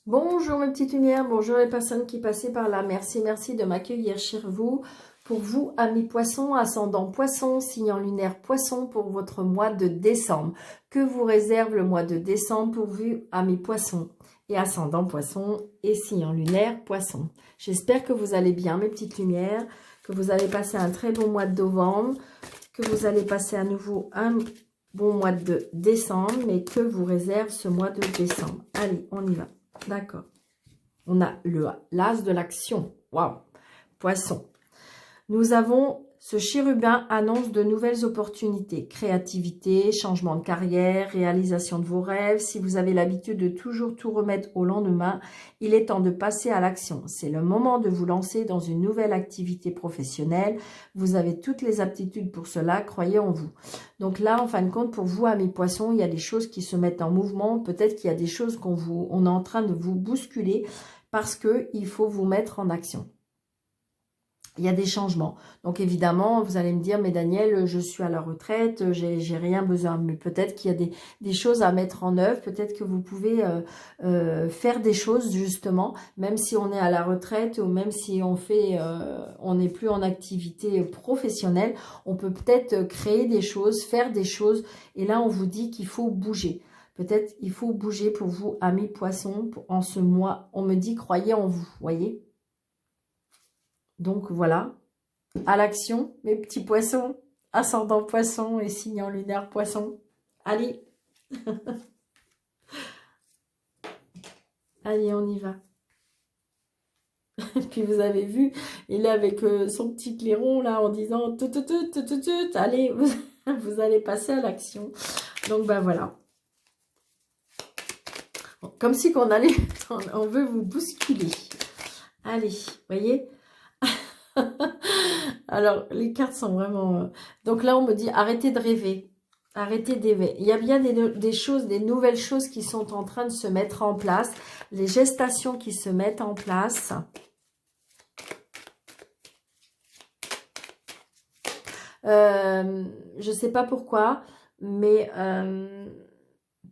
Bonjour mes petites lumières, bonjour les personnes qui passaient par là. Merci de m'accueillir chez vous. Pour vous, amis poissons, ascendant poisson, signe lunaire poisson pour votre mois de décembre. Que vous réserve le mois de décembre pour vous, amis poissons et ascendant poisson et signe lunaire poisson. J'espère que vous allez bien mes petites lumières, que vous allez passer un très bon mois de novembre, que vous allez passer à nouveau un bon mois de décembre, mais que vous réserve ce mois de décembre. Allez, on y va. D'accord. On a l'as de l'action. Waouh. Poisson. Nous avons ce chérubin annonce de nouvelles opportunités. Créativité, changement de carrière, réalisation de vos rêves. Si vous avez l'habitude de toujours tout remettre au lendemain, il est temps de passer à l'action. C'est le moment de vous lancer dans une nouvelle activité professionnelle. Vous avez toutes les aptitudes pour cela, croyez en vous. Donc là, en fin de compte, pour vous, amis poissons, il y a des choses qui se mettent en mouvement. Peut-être qu'il y a des choses on est en train de vous bousculer parce qu'il faut vous mettre en action. Il y a des changements. Donc évidemment, vous allez me dire, mais Daniel, je suis à la retraite, j'ai rien besoin. Mais peut-être qu'il y a des choses à mettre en œuvre. Peut-être que vous pouvez faire des choses justement, même si on est à la retraite ou même si on n'est plus en activité professionnelle, on peut peut-être créer des choses, faire des choses. Et là, on vous dit qu'il faut bouger. Peut-être il faut bouger pour vous, amis poissons, en ce mois. On me dit, croyez en vous, voyez. Donc voilà, à l'action, mes petits poissons, ascendant poisson et signe lunaire poisson. Allez, allez, on y va. Et puis vous avez vu, il est avec son petit clairon là en disant tout, allez, vous allez passer à l'action. Donc ben voilà. Comme si on veut vous bousculer. Allez, voyez. Alors, les cartes sont vraiment... Donc là, on me dit, arrêtez de rêver. Arrêtez d'aimer. Il y a bien des choses, des nouvelles choses qui sont en train de se mettre en place. Les gestations qui se mettent en place. Je ne sais pas pourquoi, mais...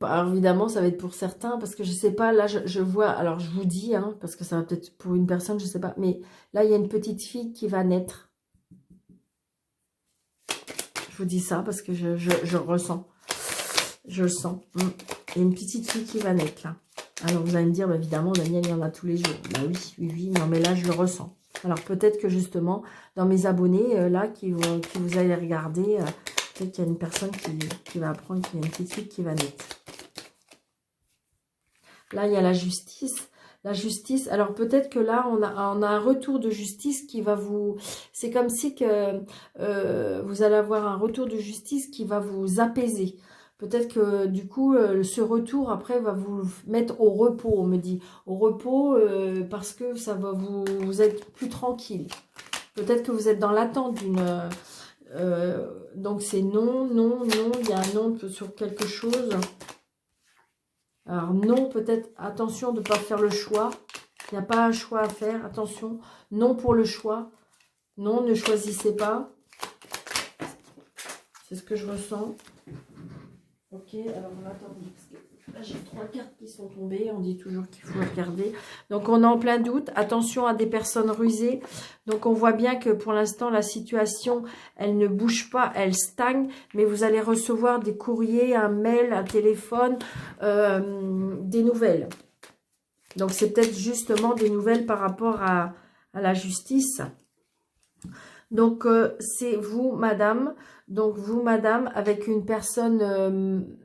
alors évidemment, ça va être pour certains, parce que je sais pas, là, je vois... Alors, je vous dis, hein, parce que ça va peut-être pour une personne, je sais pas. Mais là, il y a une petite fille qui va naître. Je vous dis ça parce que je ressens. Je le sens. Il y a une petite fille qui va naître là. Alors vous allez me dire, bah, évidemment, Daniel, il y en a tous les jours. Bah oui. Non, mais là, je le ressens. Alors peut-être que justement, dans mes abonnés, là, qui vous allez regarder, peut-être qu'il y a une personne qui va apprendre qu'il y a une petite fille qui va naître. Là, il y a la justice. La justice, alors peut-être que là, on a un retour de justice qui va vous... C'est comme si que vous allez avoir un retour de justice qui va vous apaiser. Peut-être que du coup, ce retour après va vous mettre au repos, on me dit. Au repos parce que ça va vous êtes plus tranquille. Peut-être que vous êtes dans l'attente d'une... donc c'est non, il y a un non sur quelque chose. Alors non, peut-être, attention de ne pas faire le choix. Il n'y a pas un choix à faire, attention. Non pour le choix. Non, ne choisissez pas. C'est ce que je ressens. Ok, alors attendez, parce que là j'ai 3 cartes qui sont tombées. On dit toujours qu'il faut regarder. Donc on est en plein doute. Attention à des personnes rusées. Donc on voit bien que pour l'instant la situation, elle ne bouge pas, elle stagne. Mais vous allez recevoir des courriers, un mail, un téléphone, des nouvelles. Donc c'est peut-être justement des nouvelles par rapport à la justice. Donc c'est vous, madame. Donc vous, madame, avec une personne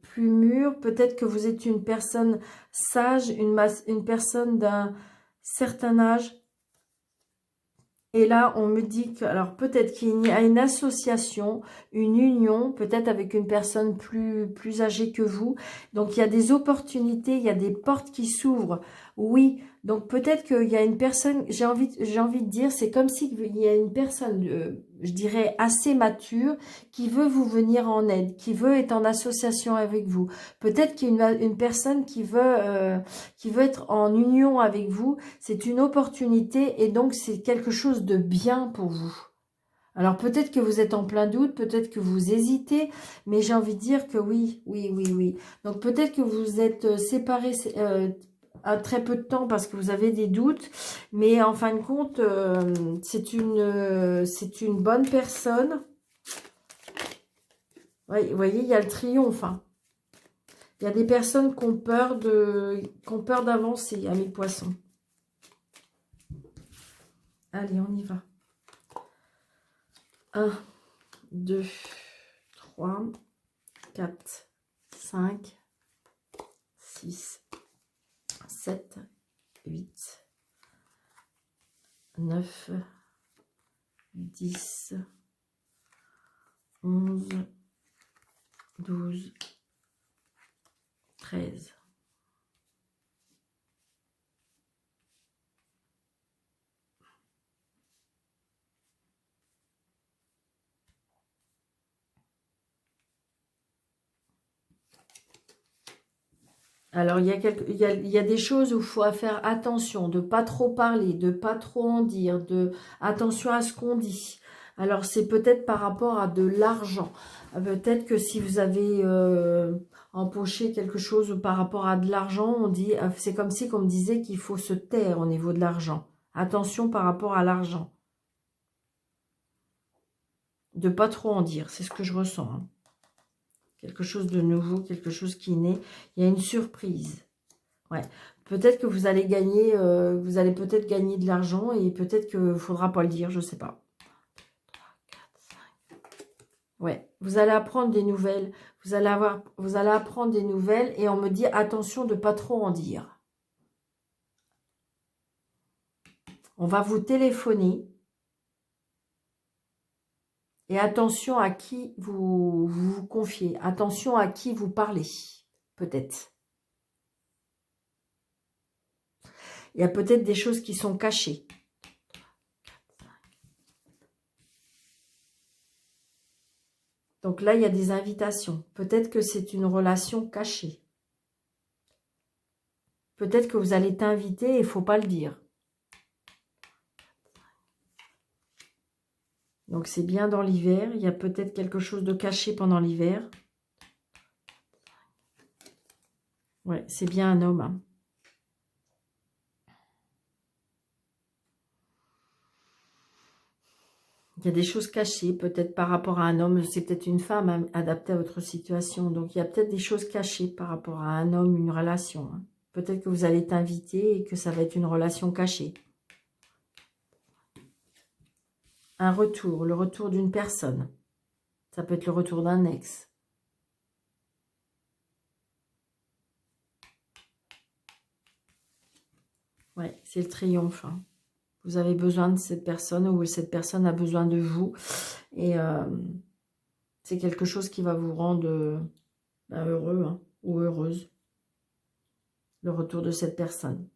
plus mûre. Peut-être que vous êtes une personne sage, une personne d'un certain âge. Et là, on me dit que, alors peut-être qu'il y a une association, une union, peut-être avec une personne plus âgée que vous. Donc, il y a des opportunités, il y a des portes qui s'ouvrent. Oui, donc peut-être qu'il y a une personne, j'ai envie de dire, c'est comme s'il y a une personne, je dirais, assez mature, qui veut vous venir en aide, qui veut être en association avec vous. Peut-être qu'il y a une personne qui veut être en union avec vous. C'est une opportunité et donc c'est quelque chose de bien pour vous. Alors peut-être que vous êtes en plein doute, peut-être que vous hésitez, mais j'ai envie de dire que oui. Donc peut-être que vous êtes séparés à très peu de temps parce que vous avez des doutes. Mais en fin de compte, c'est une bonne personne. Ouais, vous voyez, il y a le triomphe. Hein. Il y a des personnes qui ont peur d'avancer, à mes poissons. Allez, on y va. 1, 2, 3, 4, 5, 6, 7, 8, 9, 10, 11, 12, 13. Alors, il y a des choses où il faut faire attention, de pas trop parler, de pas trop en dire, attention à ce qu'on dit. Alors, c'est peut-être par rapport à de l'argent. Peut-être que si vous avez empoché quelque chose par rapport à de l'argent, on dit, c'est comme si on me disait qu'il faut se taire au niveau de l'argent. Attention par rapport à l'argent. De pas trop en dire, c'est ce que je ressens. Hein. Quelque chose de nouveau, quelque chose qui naît. Il y a une surprise. Ouais. Peut-être que vous allez gagner, vous allez peut-être gagner de l'argent et peut-être qu'il ne faudra pas le dire, je ne sais pas. Ouais, vous allez apprendre des nouvelles. Vous allez apprendre des nouvelles et on me dit attention de ne pas trop en dire. On va vous téléphoner. Et attention à qui vous confiez. Attention à qui vous parlez, peut-être. Il y a peut-être des choses qui sont cachées. Donc là, il y a des invitations. Peut-être que c'est une relation cachée. Peut-être que vous allez être invité et il ne faut pas le dire. Donc c'est bien dans l'hiver. Il y a peut-être quelque chose de caché pendant l'hiver. Ouais, c'est bien un homme. Hein. Il y a des choses cachées, peut-être par rapport à un homme. C'est peut-être une femme hein, adaptée à votre situation. Donc il y a peut-être des choses cachées par rapport à un homme, une relation. Hein. Peut-être que vous allez être invité et que ça va être une relation cachée. Un retour, le retour d'une personne. Ça peut être le retour d'un ex. Ouais, c'est le triomphe. Hein. Vous avez besoin de cette personne ou cette personne a besoin de vous. Et c'est quelque chose qui va vous rendre heureux hein, ou heureuse. Le retour de cette personne.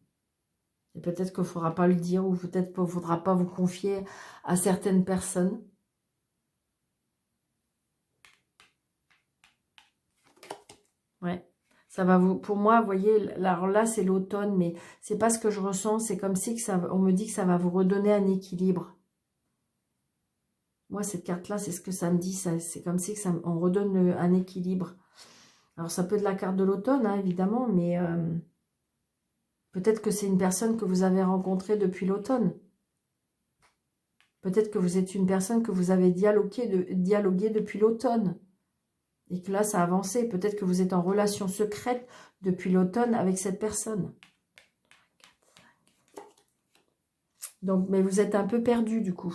Et peut-être qu'il ne faudra pas le dire ou peut-être qu'il ne faudra pas vous confier à certaines personnes. Ouais. Ça va vous, pour moi, vous voyez, alors là, c'est l'automne, mais c'est pas ce que je ressens. C'est comme si que ça, on me dit que ça va vous redonner un équilibre. Moi, cette carte-là, c'est ce que ça me dit. C'est comme si que ça, on redonne un équilibre. Alors, ça peut être la carte de l'automne, hein, évidemment, mais peut-être que c'est une personne que vous avez rencontrée depuis l'automne. Peut-être que vous êtes une personne que vous avez dialogué depuis l'automne. Et que là, ça a avancé. Peut-être que vous êtes en relation secrète depuis l'automne avec cette personne. Donc, mais vous êtes un peu perdu du coup.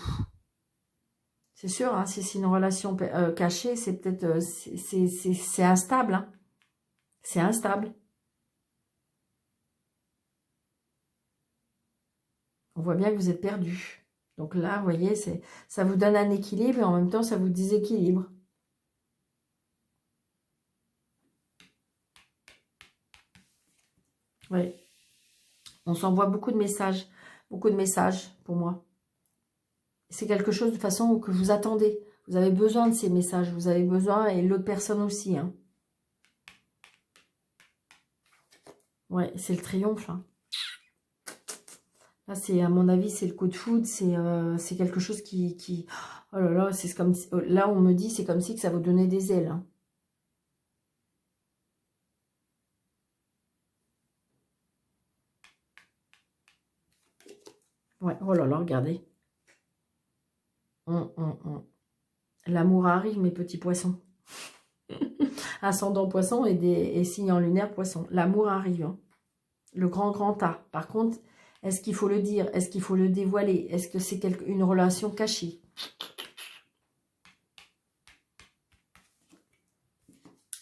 C'est sûr, hein, si c'est une relation cachée, c'est peut-être c'est instable. Hein. C'est instable. On voit bien que vous êtes perdu. Donc là, vous voyez, ça vous donne un équilibre et en même temps, ça vous déséquilibre. Oui. On s'envoie beaucoup de messages pour moi. C'est quelque chose de façon que vous attendez. Vous avez besoin de ces messages, vous avez besoin, et l'autre personne aussi. Hein. Ouais, c'est le triomphe. Hein. Là, c'est à mon avis, c'est le coup de foudre, c'est quelque chose qui... Oh là là, c'est comme... Là, on me dit, c'est comme si que ça vous donnait des ailes. Hein. Ouais, oh là là, regardez. L'amour arrive, mes petits poissons. Ascendant poisson et signe en lunaire poisson. L'amour arrive. Hein. Le grand A. Par contre, est-ce qu'il faut le dire? Est-ce qu'il faut le dévoiler? Est-ce que c'est une relation cachée?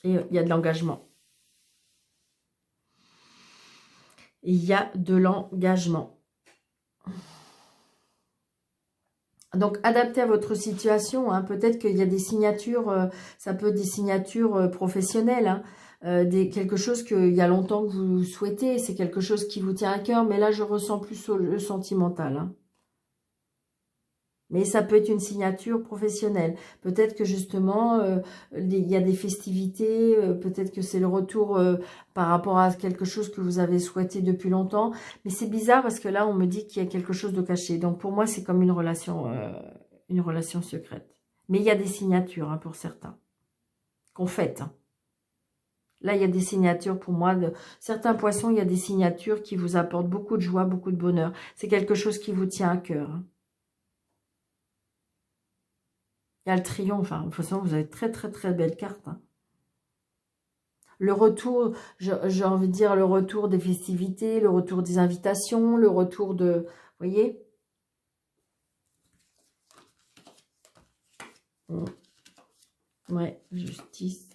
Et il y a de l'engagement. Il y a de l'engagement. Donc, adaptez à votre situation. Hein. Peut-être qu'il y a des signatures, ça peut être des signatures professionnelles. Hein. Quelque chose qu'il y a longtemps que vous souhaitez. C'est quelque chose qui vous tient à cœur. Mais là, je ressens plus le sentimental. Hein. Mais ça peut être une signature professionnelle. Peut-être que justement, il y a des festivités. Peut-être que c'est le retour par rapport à quelque chose que vous avez souhaité depuis longtemps. Mais c'est bizarre parce que là, on me dit qu'il y a quelque chose de caché. Donc pour moi, c'est comme une relation secrète. Mais il y a des signatures hein, pour certains qu'on fête. Hein. Là, il y a des signatures pour moi. Certains poissons, il y a des signatures qui vous apportent beaucoup de joie, beaucoup de bonheur. C'est quelque chose qui vous tient à cœur. Hein. Il y a le triomphe. Hein. De toute façon, vous avez très belle carte. Hein. Le retour, j'ai envie de dire le retour des festivités, le retour des invitations, le retour de... Vous voyez? Ouais, justice.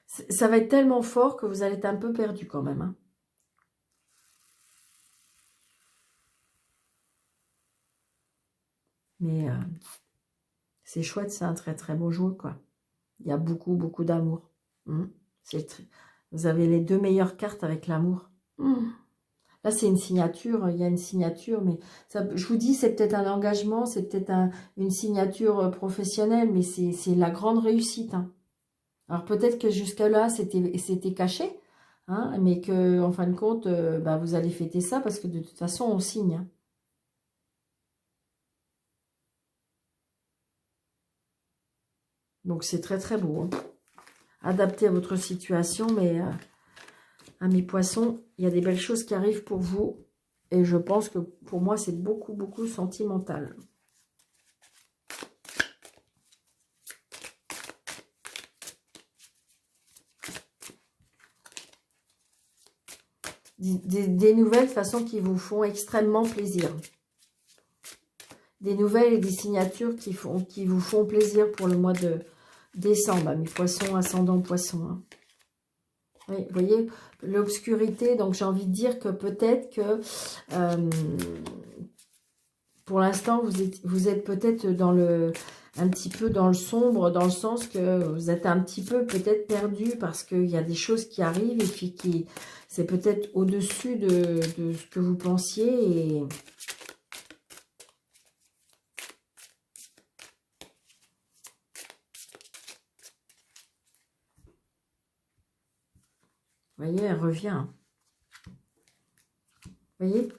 Ça va être tellement fort que vous allez être un peu perdu quand même. Hein. Mais c'est chouette, c'est un très beau jeu, quoi. Il y a beaucoup d'amour. Vous avez les deux meilleures cartes avec l'amour. Là, c'est une signature, il y a une signature, mais ça, je vous dis, c'est peut-être un engagement, c'est peut-être une signature professionnelle, mais c'est la grande réussite. Hein. Alors peut-être que jusque-là, c'était caché, hein, mais que en fin de compte, vous allez fêter ça parce que de toute façon, on signe. Hein. Donc c'est très beau. Hein. Adapté à votre situation, mais à mes poissons, il y a des belles choses qui arrivent pour vous. Et je pense que pour moi, c'est beaucoup sentimental. Des nouvelles, de façon, qui vous font extrêmement plaisir. Des nouvelles et des signatures qui vous font plaisir pour le mois de décembre. Mes poissons, ascendant poissons. Hein. Oui, vous voyez, l'obscurité, donc j'ai envie de dire que peut-être que pour l'instant, vous êtes peut-être un petit peu dans le sombre, dans le sens que vous êtes un petit peu peut-être perdu parce qu'il y a des choses qui arrivent et puis qui c'est peut-être au-dessus de ce que vous pensiez et... Vous voyez, elle revient. Vous voyez,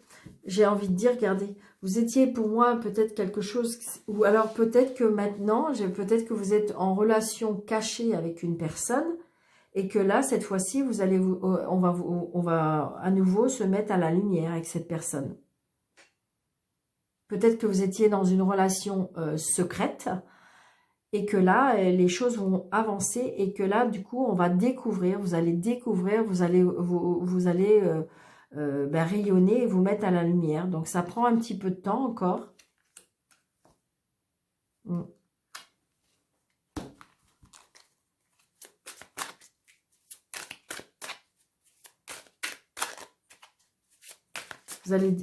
j'ai envie de dire, regardez, vous étiez pour moi peut-être quelque chose, ou alors peut-être que maintenant, peut-être que vous êtes en relation cachée avec une personne, et que là, cette fois-ci, on va à nouveau se mettre à la lumière avec cette personne. Peut-être que vous étiez dans une relation secrète, et que là, les choses vont avancer, et que là, du coup, on va découvrir, vous allez découvrir, vous allez rayonner et vous mettre à la lumière. Donc, ça prend un petit peu de temps encore.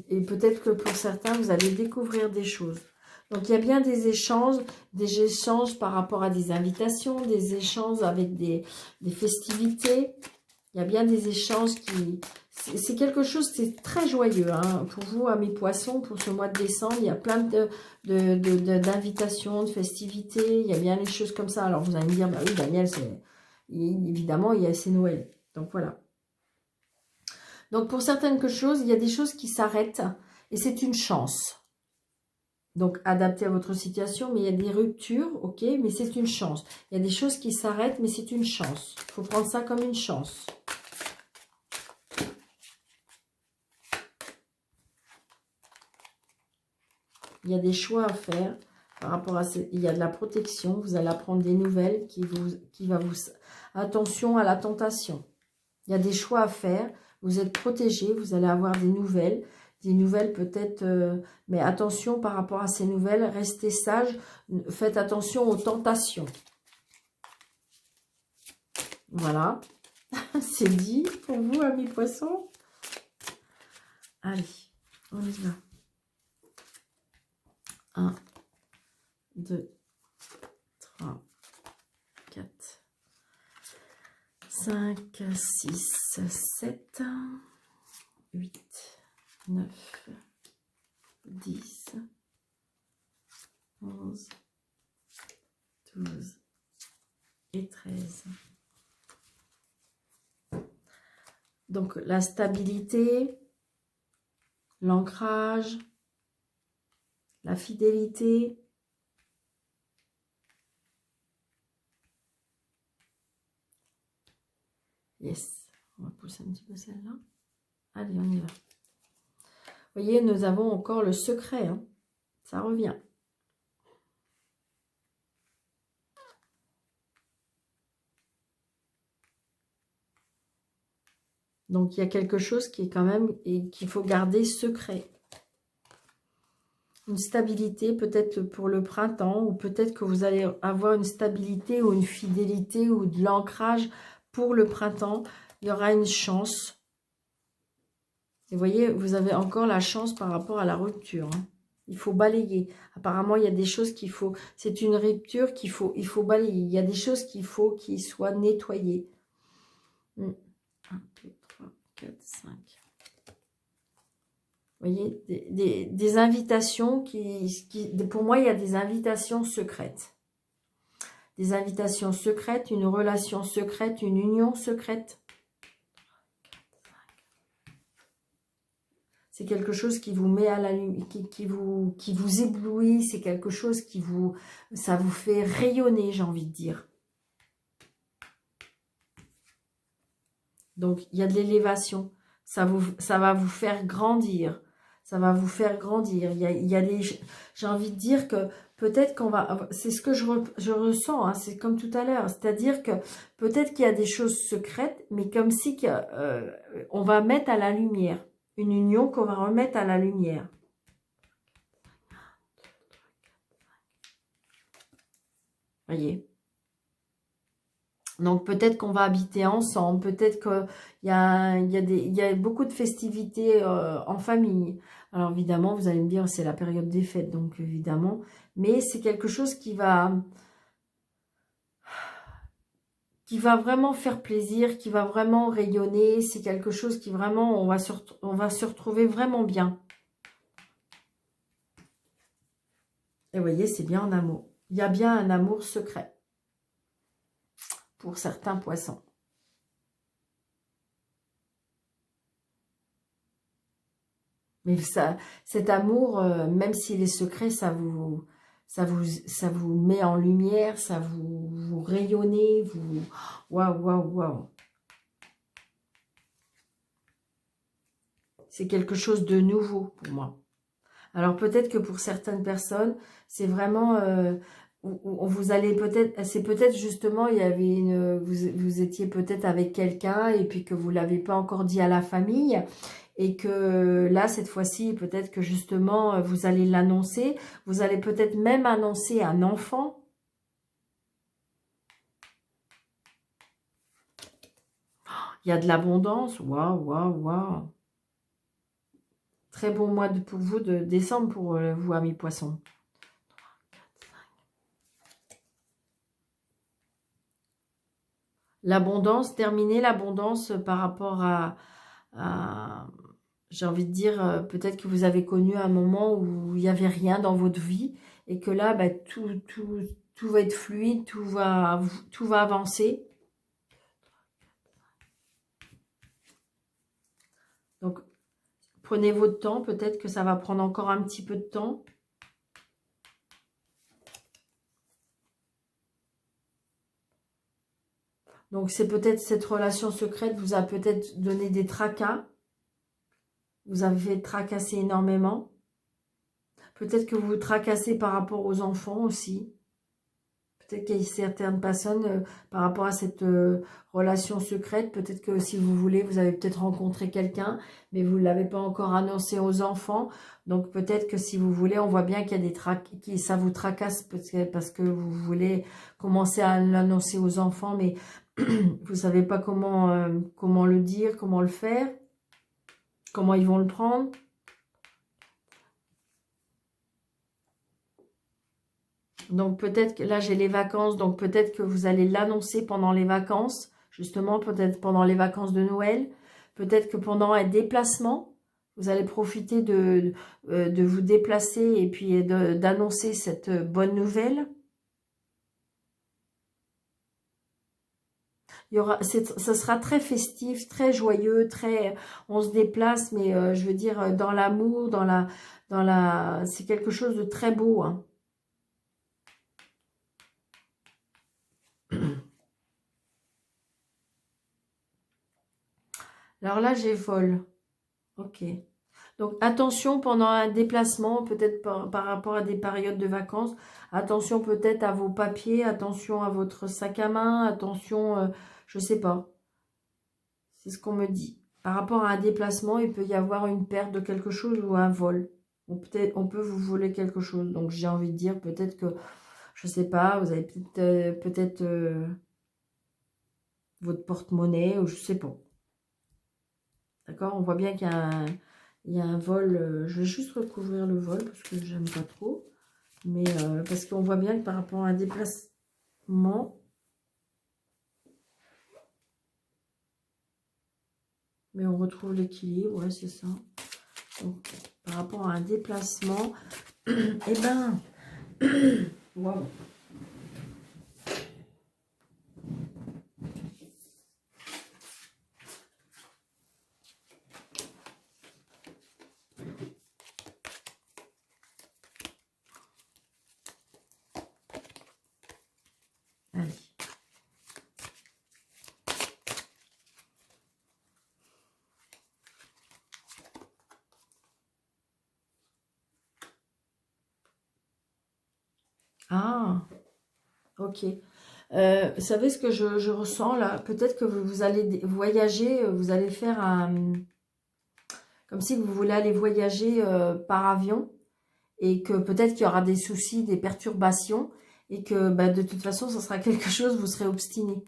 Et peut-être que pour certains, vous allez découvrir des choses. Donc, il y a bien des échanges par rapport à des invitations, des échanges avec des festivités. Il y a bien des échanges qui... C'est quelque chose, c'est très joyeux hein, pour vous, à mes poissons, pour ce mois de décembre. Il y a plein d'invitations, de festivités. Il y a bien les choses comme ça. Alors, vous allez me dire, bah oui, Daniel, évidemment, c'est Noël. Donc, voilà. Donc, pour certaines choses, il y a des choses qui s'arrêtent et c'est une chance. Donc, adapté à votre situation, mais il y a des ruptures, ok, mais c'est une chance. Il y a des choses qui s'arrêtent, mais c'est une chance. Il faut prendre ça comme une chance. Il y a des choix à faire par rapport à... Il y a de la protection. Vous allez apprendre des nouvelles qui va vous... Attention à la tentation. Il y a des choix à faire. Vous êtes protégé. Vous allez avoir des nouvelles. Des nouvelles peut-être... mais attention par rapport à ces nouvelles. Restez sage. Faites attention aux tentations. Voilà. C'est dit pour vous, amis poissons. Allez, on y va. 1, 2, 3, 4, 5, 6, 7, 8, 9, 10, 11, 12 et 13. Donc, la stabilité, l'ancrage, la fidélité. Yes. On va pousser un petit peu celle-là. Allez, on y va. Vous voyez, nous avons encore le secret. Hein. Ça revient. Donc, il y a quelque chose qui est quand même et qu'il faut garder secret. Une stabilité peut-être pour le printemps ou peut-être que vous allez avoir une stabilité ou une fidélité ou de l'ancrage pour le printemps. Il y aura une chance. Et vous voyez, vous avez encore la chance par rapport à la rupture. Hein. Il faut balayer. Apparemment, il y a des choses qu'il faut... C'est une rupture qu'il faut, il faut balayer. Il y a des choses qu'il faut qu'ils soient nettoyées. 1, 2, 3, 4, 5. Vous voyez, des invitations pour moi, il y a des invitations secrètes. Des invitations secrètes, une relation secrète, une union secrète. C'est quelque chose qui vous met à la lumière, qui vous éblouit. C'est quelque chose ça vous fait rayonner, j'ai envie de dire. Donc, il y a de l'élévation. Ça va vous faire grandir. Ça va vous faire grandir. J'ai envie de dire que peut-être qu'on va... C'est ce que je ressens, hein, c'est comme tout à l'heure. C'est-à-dire que peut-être qu'il y a des choses secrètes, mais comme si on va mettre à la lumière. Une union qu'on va remettre à la lumière. Voyez. Donc peut-être qu'on va habiter ensemble, peut-être qu'il y a beaucoup de festivités en famille. Alors évidemment, vous allez me dire, c'est la période des fêtes, donc évidemment. Mais c'est quelque chose qui va vraiment faire plaisir, qui va vraiment rayonner. C'est quelque chose qui vraiment, on va se retrouver vraiment bien. Et vous voyez, c'est bien en amour. Il y a bien un amour secret. Pour certains poissons. Mais cet amour, même s'il est secret, ça vous met en lumière, ça vous rayonnez, waouh, waouh, waouh. C'est quelque chose de nouveau pour moi. Alors peut-être que pour certaines personnes, c'est vraiment... vous allez peut-être, c'est peut-être justement, il y avait vous étiez peut-être avec quelqu'un et puis que vous l'avez pas encore dit à la famille et que là, cette fois-ci, peut-être que justement, vous allez l'annoncer, vous allez peut-être même annoncer un enfant. Il y a de l'abondance, waouh, waouh, waouh. Très bon mois pour vous de décembre pour vous, amis poissons. L'abondance, terminer l'abondance par rapport à j'ai envie de dire, peut-être que vous avez connu un moment où il n'y avait rien dans votre vie et que là, bah, tout va être fluide, tout va avancer. Donc, prenez votre temps, peut-être que ça va prendre encore un petit peu de temps. Donc, c'est peut-être cette relation secrète vous a peut-être donné des tracas. Vous avez fait tracasser énormément. Peut-être que vous vous tracassez par rapport aux enfants aussi. Peut-être qu'il y a certaines personnes, par rapport à cette relation secrète, peut-être que si vous voulez, vous avez peut-être rencontré quelqu'un, mais vous ne l'avez pas encore annoncé aux enfants. Donc peut-être que si vous voulez, on voit bien qu'il y a des ça vous tracasse parce que vous voulez commencer à l'annoncer aux enfants, mais vous ne savez pas comment le dire, comment le faire, comment ils vont le prendre. Donc peut-être que là j'ai les vacances, donc peut-être que vous allez l'annoncer pendant les vacances, justement peut-être pendant les vacances de Noël, peut-être que pendant un déplacement, vous allez profiter de vous déplacer et puis d'annoncer cette bonne nouvelle. Ça sera très festif, très joyeux, on se déplace, mais je veux dire dans l'amour, c'est quelque chose de très beau, hein. Alors là, j'ai vol. Ok. Donc, attention pendant un déplacement, peut-être par rapport à des périodes de vacances. Attention peut-être à vos papiers, attention à votre sac à main, attention, je sais pas. C'est ce qu'on me dit. Par rapport à un déplacement, il peut y avoir une perte de quelque chose ou un vol. Ou peut-être, on peut vous voler quelque chose. Donc, j'ai envie de dire peut-être que, je sais pas, vous avez peut-être votre porte-monnaie ou je sais pas. D'accord? On voit bien qu'il y a un vol. Je vais juste recouvrir le vol parce que j'aime pas trop. Mais parce qu'on voit bien que par rapport à un déplacement, mais on retrouve l'équilibre, ouais, c'est ça. Donc, par rapport à un déplacement, eh ben, wow. Allez. Ah, ok. Vous savez ce que je ressens là? Peut-être que vous allez voyager, vous allez faire un... Comme si vous voulez aller voyager par avion et que peut-être qu'il y aura des soucis, des perturbations et que bah, de toute façon, ce sera quelque chose, vous serez obstiné.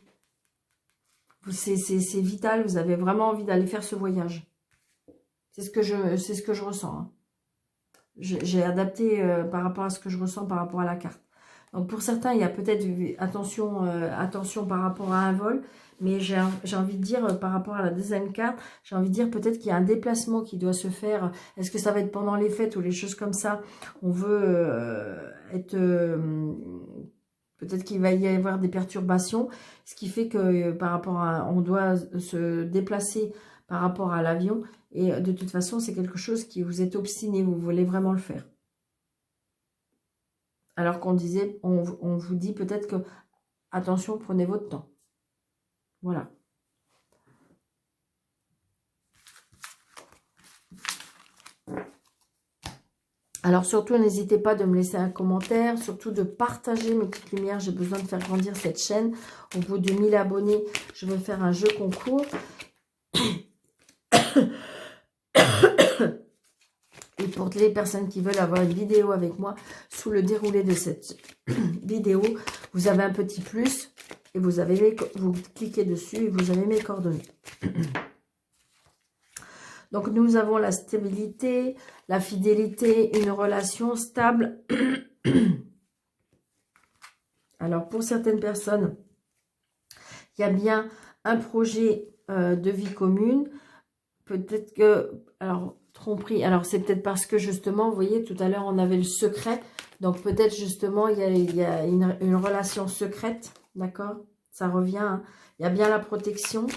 C'est vital, vous avez vraiment envie d'aller faire ce voyage. C'est ce que je ressens, hein. J'ai adapté par rapport à ce que je ressens par rapport à la carte. Donc pour certains, il y a peut-être attention par rapport à un vol, mais j'ai envie de dire par rapport à la deuxième carte, j'ai envie de dire peut-être qu'il y a un déplacement qui doit se faire. Est-ce que ça va être pendant les fêtes ou les choses comme ça? On veut être... peut-être qu'il va y avoir des perturbations, ce qui fait que par rapport à... On doit se déplacer par rapport à l'avion. Et de toute façon, c'est quelque chose qui vous êtes obstiné, vous voulez vraiment le faire. Alors qu'on disait, on vous dit peut-être que, attention, prenez votre temps. Voilà. Alors surtout, n'hésitez pas de me laisser un commentaire, surtout de partager mes petites lumières. J'ai besoin de faire grandir cette chaîne. Au bout de 1000 abonnés, je vais faire un jeu concours. Et pour les personnes qui veulent avoir une vidéo avec moi, sous le déroulé de cette vidéo, vous avez un petit plus et vous cliquez dessus et vous avez mes coordonnées. Donc, nous avons la stabilité, la fidélité, une relation stable. Alors, pour certaines personnes, il y a bien un projet de vie commune. Peut-être que... Alors, tromperie. Alors, c'est peut-être parce que, justement, vous voyez, tout à l'heure, on avait le secret. Donc, peut-être, justement, il y a une relation secrète. D'accord? Ça revient. Hein. Il y a bien la protection.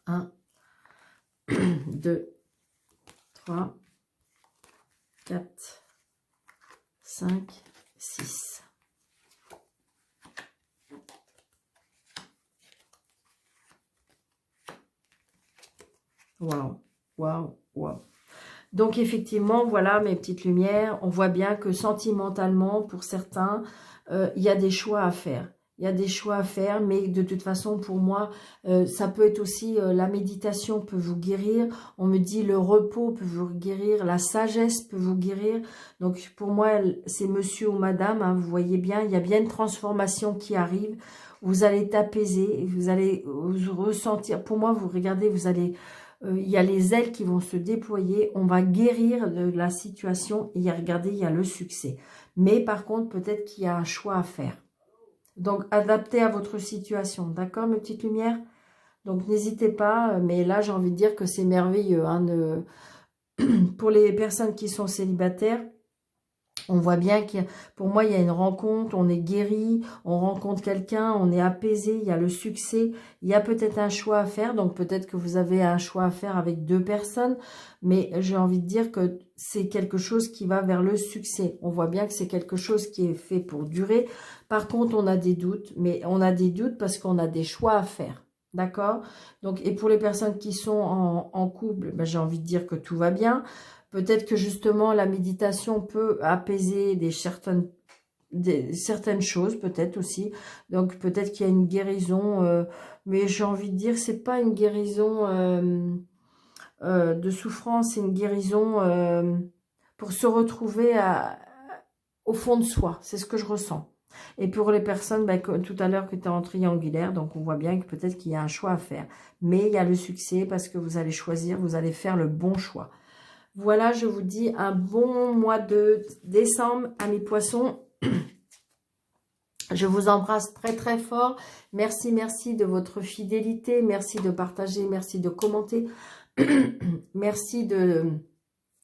1, 2, 3, 4, 5, 6. Waouh. waouh, waouh. Donc effectivement, voilà mes petites lumières, on voit bien que sentimentalement, pour certains, il y a des choix à faire. Il y a des choix à faire, mais de toute façon, pour moi, ça peut être aussi, la méditation peut vous guérir. On me dit le repos peut vous guérir, la sagesse peut vous guérir. Donc pour moi, c'est monsieur ou madame, hein, vous voyez bien, il y a bien une transformation qui arrive. Vous allez être apaisé, vous allez vous ressentir, pour moi, vous regardez, vous allez... il y a les ailes qui vont se déployer, on va guérir de la situation, et regardez, il y a le succès. Mais par contre, peut-être qu'il y a un choix à faire. Donc, adapté à votre situation, d'accord, mes petites lumières? Donc, n'hésitez pas, mais là, j'ai envie de dire que c'est merveilleux. Hein, pour les personnes qui sont célibataires, on voit bien que pour moi, il y a une rencontre, on est guéri, on rencontre quelqu'un, on est apaisé, il y a le succès, il y a peut-être un choix à faire, donc peut-être que vous avez un choix à faire avec 2 personnes, mais j'ai envie de dire que c'est quelque chose qui va vers le succès. On voit bien que c'est quelque chose qui est fait pour durer. Par contre, on a des doutes, mais on a des doutes parce qu'on a des choix à faire. D'accord? Donc, et pour les personnes qui sont en couple, ben, j'ai envie de dire que tout va bien. Peut-être que justement la méditation peut apaiser certaines choses, peut-être aussi. Donc peut-être qu'il y a une guérison, mais j'ai envie de dire c'est pas une guérison de souffrance, c'est une guérison pour se retrouver au fond de soi. C'est ce que je ressens. Et pour les personnes, tout à l'heure que tu es en triangulaire, donc on voit bien que peut-être qu'il y a un choix à faire. Mais il y a le succès parce que vous allez choisir, vous allez faire le bon choix. Voilà, je vous dis un bon mois de décembre à mes poissons. Je vous embrasse très très fort. Merci, merci de votre fidélité. Merci de partager, merci de commenter. Merci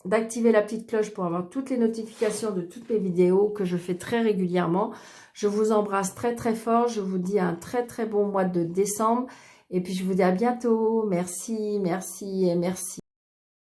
d'activer la petite cloche pour avoir toutes les notifications de toutes mes vidéos que je fais très régulièrement. Je vous embrasse très très fort. Je vous dis un très très bon mois de décembre. Et puis je vous dis à bientôt. Merci, merci et merci.